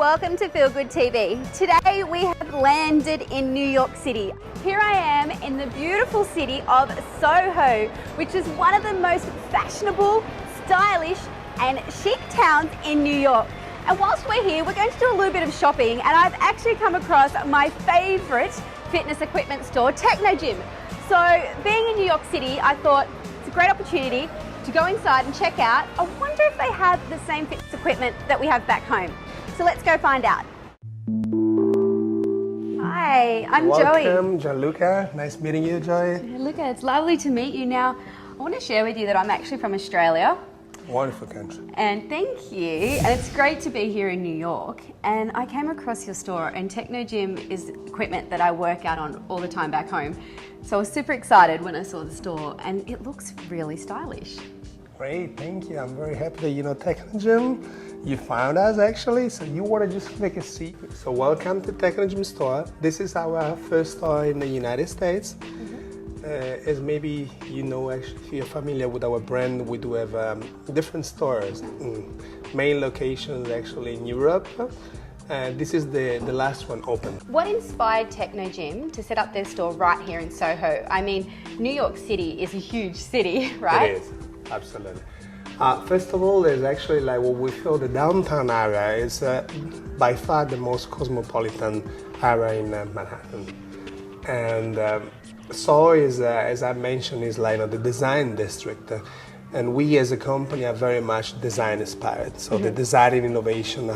welcome to Feel Good TV. Today we have landed in New York City. Here I am in the beautiful city of Soho, which is one of the most fashionable, stylish and chic towns in New York. And whilst we're here, we're going to do a little bit of shopping, and I've actually come across my favourite fitness equipment store, Technogym. So being in New York City, I thought it's a great opportunity to go inside and check out. I wonder if they have the same fitness equipment that we have back home. So let's go find out. Hi, I'm Joey. Welcome, Gianluca. Nice meeting you, Joey. Gianluca, it's lovely to meet you. Now, I want to share with you that I'm actually from Australia. Wonderful country. And thank you. And it's great to be here in New York. And I came across your store, and Technogym is equipment that I work out on all the time back home. So I was super excited when I saw the store, and it looks really stylish. Great, thank you. I'm very happy that Technogym. You found us actually, so you want to just make a seat. So welcome to Technogym store. This is our first store in the United States. As maybe you know, actually, if you're familiar with our brand, we do have different stores. Main locations actually in Europe. This is the last one open. What inspired Technogym to set up their store right here in Soho? I mean, New York City is a huge city, right? It is, absolutely. First of all, there's actually like what we feel the downtown area is by far the most cosmopolitan area in Manhattan. And Soho is, as I mentioned, is like the design district. And we as a company are very much design inspired. So the design and innovation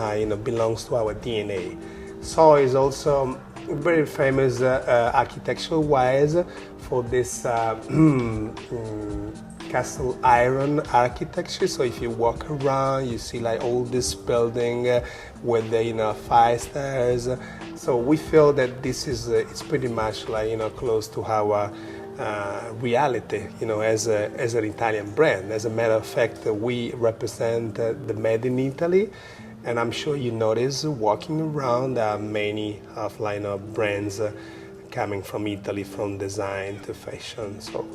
belongs to our DNA. Soho is also very famous architectural wise for this castle iron architecture. So if you walk around, you see like all this building with the 5 stairs. So we feel that this is it's pretty much like close to our reality, as an Italian brand. As a matter of fact, we represent the made in Italy, and I'm sure you notice walking around there are many of brands coming from Italy, from design to fashion. So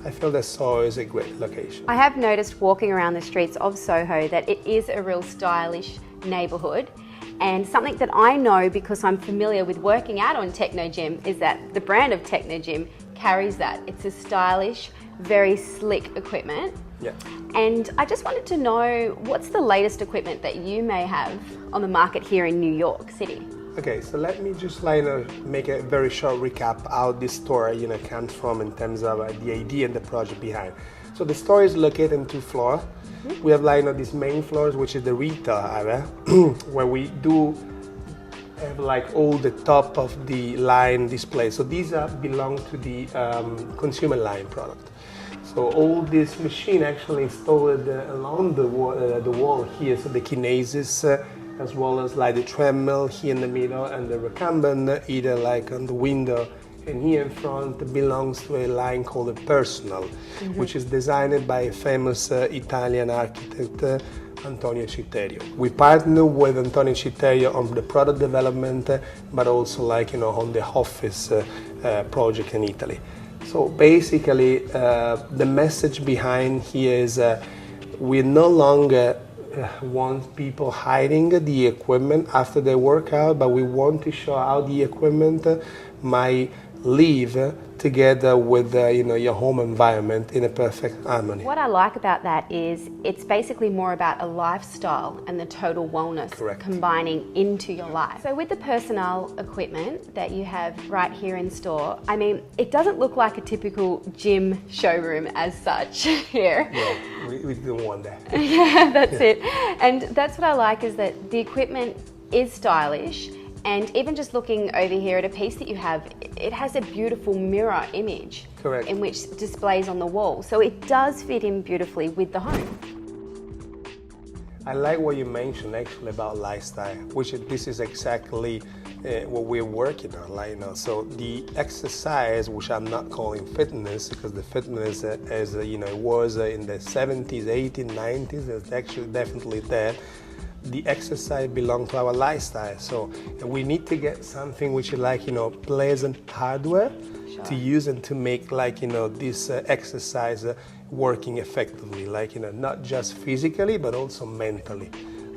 I feel that Soho is a great location. I have noticed walking around the streets of Soho that it is a real stylish neighbourhood. And something that I know because I'm familiar with working out on Technogym is that the brand of Technogym carries that. It's a stylish, very slick equipment. Yeah. And I just wanted to know, what's the latest equipment that you may have on the market here in New York City? Okay, so let me just make a very short recap how this store comes from in terms of the idea and the project behind. So the store is located in 2 floors. We have these main floors, which is the retail area, where we do have all the top of the line displays. So these belong to the consumer line product. So all this machine actually installed along the wall here. So the kinesis, as well as the treadmill here in the middle, and the recumbent either on the window. And here in front belongs to a line called the Personal, which is designed by a famous Italian architect, Antonio Citterio. We partner with Antonio Citterio on the product development, but also on the office project in Italy. So basically, the message behind here is we no longer want people hiding the equipment after they work out, but we want to show how the equipment might live together with your home environment in a perfect harmony. What I like about that is it's basically more about a lifestyle and the total wellness. Correct. Combining into your life. So with the Personnel equipment that you have right here in store, I mean, it doesn't look like a typical gym showroom as such here. Yeah, we didn't want that. Yeah, that's it. And that's what I like, is that the equipment is stylish. And even just looking over here at a piece that you have, it has a beautiful mirror image. Correct. In which displays on the wall. So it does fit in beautifully with the home. I like what you mentioned actually about lifestyle, which this is exactly what we're working on. So the exercise, which I'm not calling fitness, because the fitness, as it was in the 70s, 80s, 90s, it's actually definitely there. The exercise belongs to our lifestyle, so we need to get something which is pleasant hardware to use and to make this exercise working effectively, not just physically but also mentally.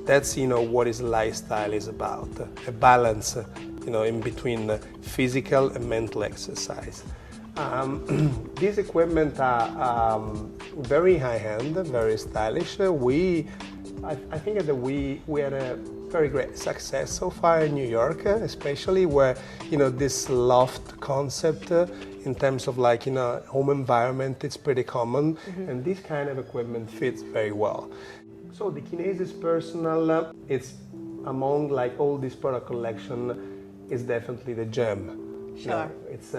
That's, what is lifestyle is about, a balance, in between physical and mental exercise. These equipment are very high-end, very stylish. I think that we had a very great success so far in New York, especially where, this loft concept in terms of home environment, it's pretty common, and this kind of equipment fits very well. So the Kinesis Personal, it's among all this product collection, is definitely the gem. Sure. It's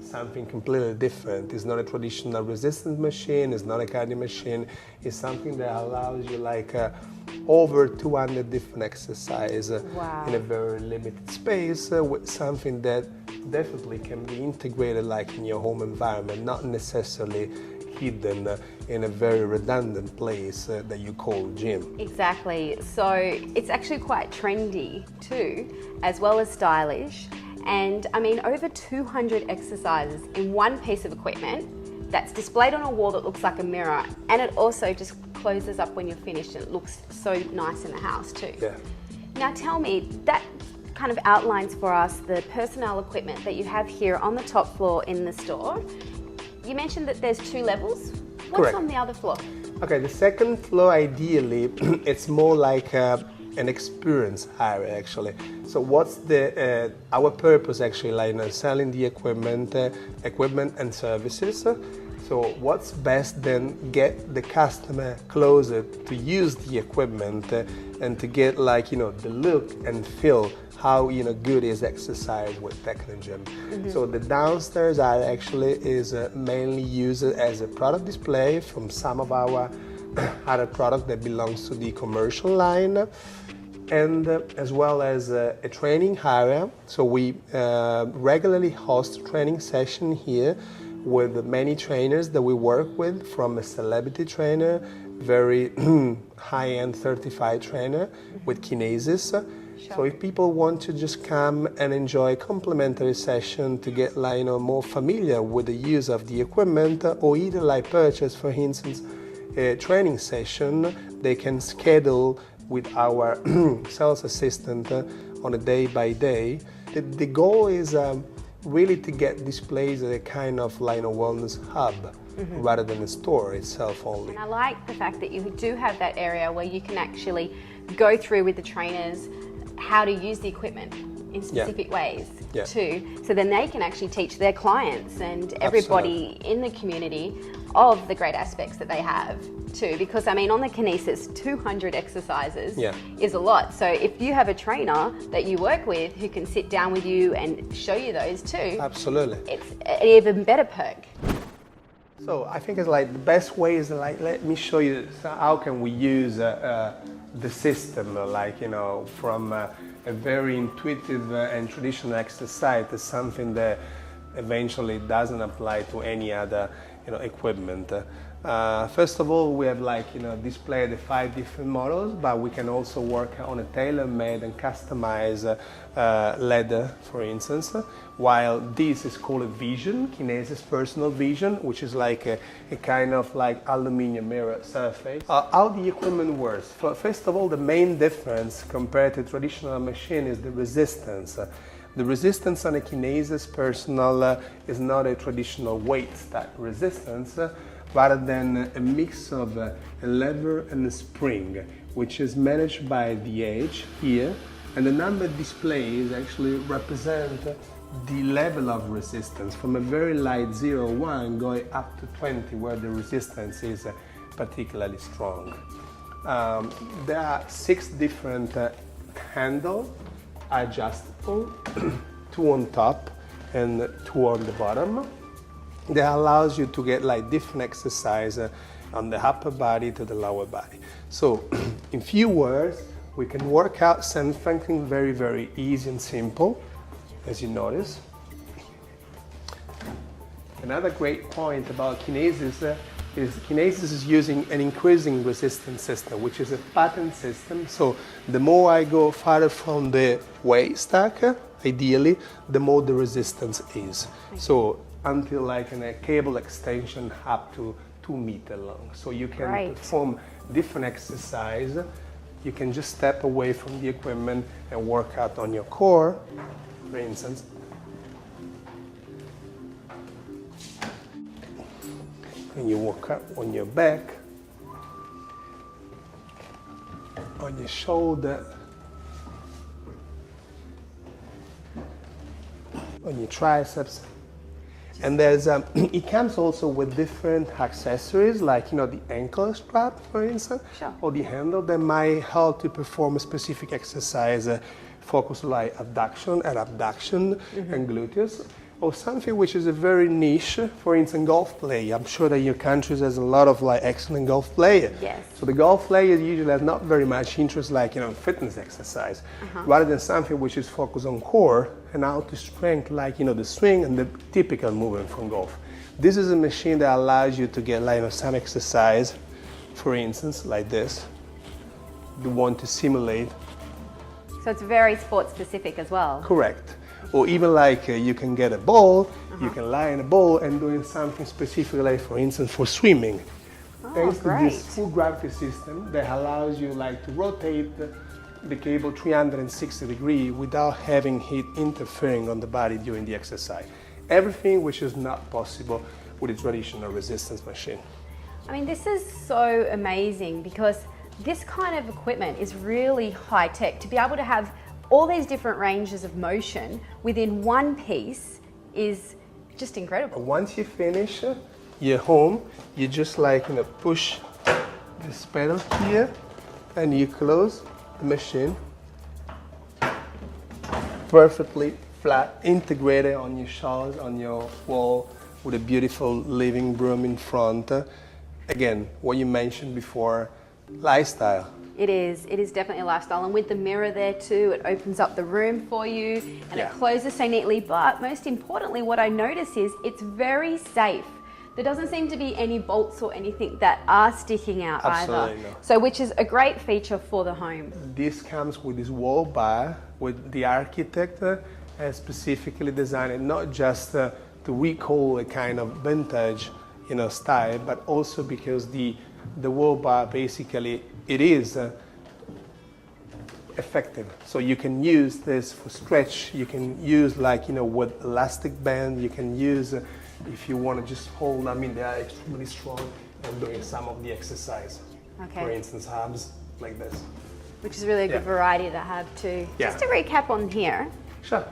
something completely different. It's not a traditional resistance machine. It's not a cardio machine. It's something that allows you over 200 different exercises in a very limited space, with something that definitely can be integrated in your home environment, not necessarily hidden in a very redundant place that you call gym. Exactly. So it's actually quite trendy too, as well as stylish. And I mean, over 200 exercises in one piece of equipment that's displayed on a wall that looks like a mirror, and it also just closes up when you're finished, and it looks so nice in the house too. Yeah. Now tell me, that kind of outlines for us the personnel equipment that you have here on the top floor in the store. You mentioned that there's 2 levels. What's Correct. on the other floor? Okay, the second floor, ideally, it's more like an experience area, actually. So what's our purpose, actually, selling the equipment and services. So what's best then get the customer closer to use the equipment and to get the look and feel how good is exercise with Technogym. So the downstairs area actually is mainly used as a product display from some of our other product that belongs to the commercial line, and as well as a training area. So we regularly host training session here with many trainers that we work with, from a celebrity trainer, very high-end certified trainer with Kinesis. Sure. So if people want to just come and enjoy a complimentary session to get more familiar with the use of the equipment, or either purchase, for instance, a training session, they can schedule with our sales assistant on a day by day. The goal is really to get this place as a kind of wellness hub, rather than a store itself only. And I like the fact that you do have that area where you can actually go through with the trainers how to use the equipment in specific ways too. So then they can actually teach their clients and everybody in the community of the great aspects that they have too. Because I mean, on the Kinesis, 200 exercises is a lot. So if you have a trainer that you work with who can sit down with you and show you those too, absolutely, it's an even better perk. So I think it's the best way is let me show you how can we use the system, from a very intuitive and traditional exercise to something that eventually doesn't apply to any other equipment. First of all, we have display the 5 different models, but we can also work on a tailor-made and customized leather, for instance, while this is called a Vision, Kinesis Personal Vision, which is a kind of aluminum mirror surface. How the equipment works. First of all, the main difference compared to traditional machine is the resistance. The resistance on a Kinesis Personal is not a traditional weight stack resistance, rather than a mix of a lever and a spring, which is managed by the edge here, and the number displays actually represent the level of resistance from a very light 0, 1 going up to 20, where the resistance is particularly strong. There are 6 different handles, adjustable, 2 on top and 2 on the bottom. That allows you to get different exercise on the upper body to the lower body. So in few words, we can work out something very, very easy and simple, as you notice. Another great point about Kinesis is Kinesis is using an increasing resistance system, which is a pattern system. So the more I go farther from the weight stack, ideally, the more the resistance is. So until a cable extension up to 2 meters long. So you can perform different exercise you can just step away from the equipment and work out on your core, for instance. And you work out on your back, on your shoulder, on your triceps. And there's it comes also with different accessories, like the ankle strap, for instance, Sure. or the handle that might help to perform a specific exercise, focus like abduction and abduction and gluteus, or something which is a very niche, for instance, golf play. I'm sure that your country has a lot of excellent golf players. Yes. So the golf player usually has not very much interest fitness exercise, rather than something which is focused on core and how to strength the swing and the typical movement from golf. This is a machine that allows you to get some exercise, for instance, like this, the one to simulate. So it's very sport specific as well. Correct. Or even you can get a ball, you can lie in a ball and doing something specifically, for instance, for swimming. Thanks to this full gravity system that allows you to rotate the cable 360 degrees without having heat interfering on the body during the exercise. Everything which is not possible with a traditional resistance machine. I mean, this is so amazing because this kind of equipment is really high tech. To be able to have all these different ranges of motion within one piece is just incredible. Once you finish, you're home, you just push this pedal here and you close the machine. Perfectly flat, integrated on your shelves, on your wall, with a beautiful living room in front. Again, what you mentioned before, lifestyle. It is definitely a lifestyle, and with the mirror there too, it opens up the room for you and it closes so neatly, but most importantly what I notice is it's very safe. There doesn't seem to be any bolts or anything that are sticking out Absolutely either. not. So which is a great feature for the home. This comes with this wall bar, with the architect has specifically designed it not just to recall a kind of vintage style, but also because the wall bar basically it is effective. So you can use this for stretch, you can use with elastic band, you can use if you want to just hold, they are extremely strong and doing some of the exercise. Okay. For instance, abs like this. Which is really a good variety to have too. Yeah. Just to recap on here, Sure.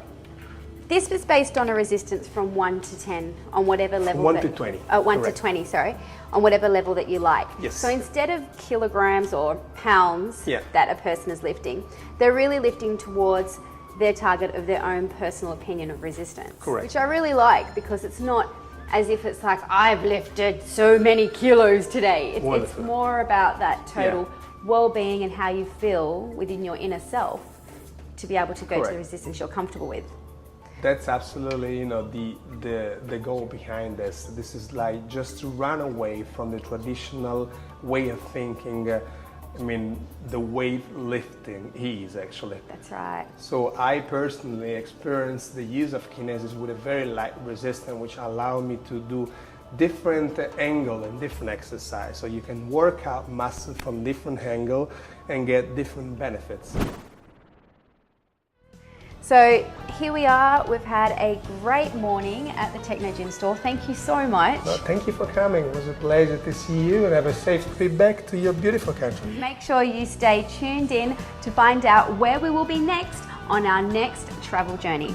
this was based on a resistance from 1 to 10 on whatever level. 1 to 20. 1 Correct. to 20, sorry, on whatever level that you like. Yes. So instead of kilograms or pounds that a person is lifting, they're really lifting towards their target of their own personal opinion of resistance. Correct. Which I really like because it's not as if it's I've lifted so many kilos today. It's more about that total well-being and how you feel within your inner self to be able to go to the resistance you're comfortable with. That's absolutely, the goal behind this. This is just to run away from the traditional way of thinking. The weightlifting is actually. That's right. So I personally experienced the use of kinesis with a very light resistance, which allowed me to do different angle and different exercise. So you can work out muscle from different angle and get different benefits. So here we are, we've had a great morning at the Technogym store. Thank you so much. Well, thank you for coming. It was a pleasure to see you and have a safe trip back to your beautiful country. Make sure you stay tuned in to find out where we will be next on our next travel journey.